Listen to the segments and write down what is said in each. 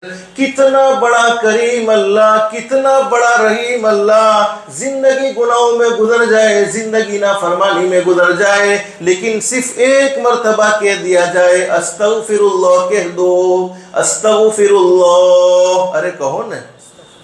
कितना बड़ा करीम अल्लाह, कितना बड़ा रहीम अल्लाह। जिंदगी गुनाहों में गुजर जाए, जिंदगी नाफरमानी में गुजर जाए, लेकिन सिर्फ एक मर्तबा कह दिया जाए अस्तगफिरुल्लाह, कह दो अस्तगफिरुल्लाह। अरे कहो ना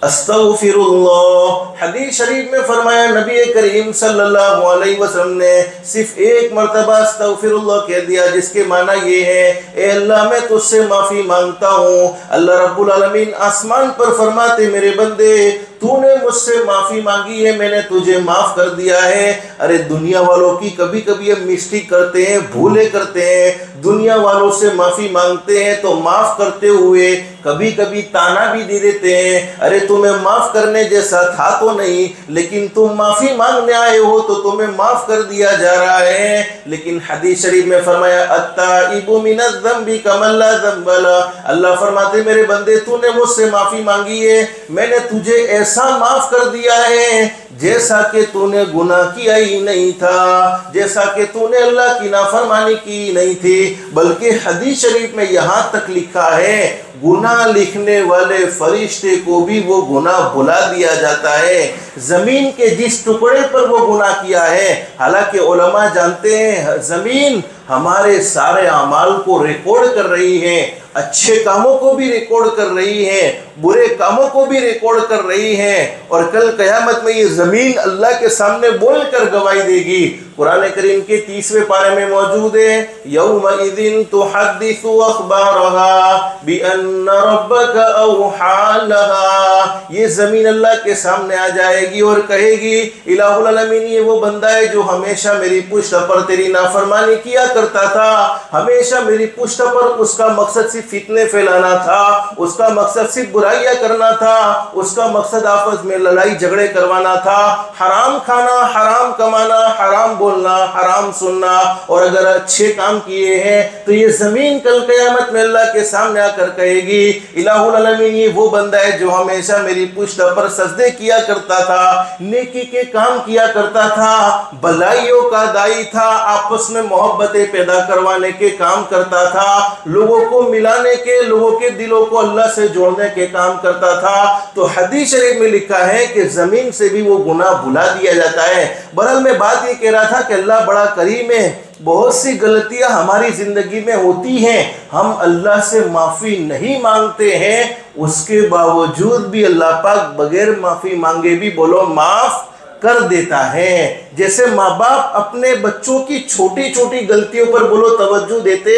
अस्तगफिरुल्लाह। हदीस शरीफ में फरमाया नबी करीम सल्लल्लाहु अलैहि वसल्लम ने सिर्फ एक मर्तबा अस्तगफिरुल्लाह कह दिया, जिसके माना ये है ए अल्लाह मैं तुझसे माफ़ी मांगता हूँ। अल्लाह रब्बुल आलमीन आसमान पर फरमाते मेरे बंदे तूने मुझसे माफ़ी मांगी है, मैंने तुझे माफ़ कर दिया है। अरे दुनिया वालों की कभी कभी हम मिस्टेक करते हैं, भूले करते हैं, दुनिया वालों से माफ़ी मांगते हैं तो माफ़ करते हुए कभी कभी ताना भी दे देते हैं, अरे तुम्हें माफ़ करने जैसा था तो नहीं, लेकिन तुम माफ़ी मांगने आए हो तो तुम्हें माफ़ कर दिया जा रहा है। लेकिन हदीस शरीफ में फरमाया अत्ताइबु मिनज़ ज़ंबि कमन ला ज़ंब लह। अल्लाह फरमाते मेरे बंदे तूने मुझसे माफ़ी मांगी है, मैंने तुझे ऐसा माफ़ कर दिया है जैसा कि तूने गुनाह किया ही नहीं था, जैसा कि तूने अल्लाह की नाफरमानी की नहीं थी। बल्कि हदीस शरीफ में यहाँ तक लिखा है गुनाह लिखने वाले फरिश्ते को भी वो गुनाह भुला दिया जाता है, ज़मीन के जिस टुकड़े पर वो गुनाह किया है। हालांकि उलमा जानते हैं ज़मीन हमारे सारे अमाल को रिकॉर्ड कर रही है, अच्छे कामों को भी रिकॉर्ड कर रही है, बुरे कामों को भी रिकॉर्ड कर रही है, और कल क़यामत में ये ज़मीन अल्लाह के सामने बोल कर गवाही देगी। कुरान करीम के 30वें पारे में मौजूद है यौमइज़िन तुहद्दिसु अख़बारहा बिअन्न रब्बका औहा लहा। ये ज़मीन अल्लाह के सामने आ जाएगी और कहेगी इलाहुल आलमीन ये वो बंदा है जो हमेशा मेरी पुष्ट पर तेरी नाफरमानी किया करता था, हमेशा मेरी पुष्ट पर उसका मकसद सिर्फ फितने फैलाना था, उसका मकसद सिर्फ बुराइयां करना था, उसका मकसद आपस में लड़ाई झगड़े करवाना था, हराम खाना, हराम कमाना, हराम बोलना, हराम सुनना। और अगर अच्छे काम किए हैं तो ये ज़मीन कल क़यामत में अल्लाह के सामने आकर कहेगी इलाहुल आलमीन ये वो बंदा है जो हमेशा मेरी पुष्ट पर सजदे किया करता था, नेकी के काम किया करता था, भलाइयों का दाई था, आपस में मोहब्बतें पैदा करवाने के काम करता था, लोगों को मिलाने के, लोगों के दिलों को अल्लाह से जोड़ने के काम करता था। तो हदीस शरीफ में लिखा है कि ज़मीन से भी वो गुनाह भुला दिया जाता है। बहरहाल मैं बात ये कह रहा था कि अल्लाह बड़ा करीम है, बहुत सी गलतियां हमारी ज़िंदगी में होती हैं, हम अल्लाह से माफ़ी नहीं मांगते हैं, उसके बावजूद भी अल्लाह पाक बगैर माफ़ी मांगे भी बोलो माफ़ कर देता है। जैसे माँ बाप अपने बच्चों की छोटी छोटी गलतियों पर बोलो तवज्जो देते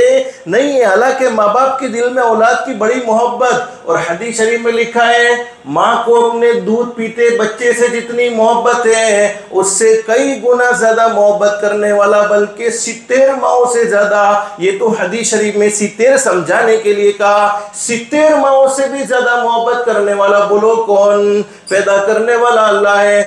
नहीं है, हालांकि माँ बाप के दिल में औलाद की बड़ी मोहब्बत, और हदीस शरीफ में लिखा है माँ को अपने दूध पीते बच्चे से जितनी मोहब्बत है उससे कई गुना ज़्यादा मोहब्बत करने वाला, बल्कि 70 माओं से ज़्यादा। ये तो हदीस शरीफ में 70 समझाने के लिए कहा, 70 माओं से भी ज़्यादा मोहब्बत करने वाला बोलो कौन? पैदा करने वाला अल्लाह है।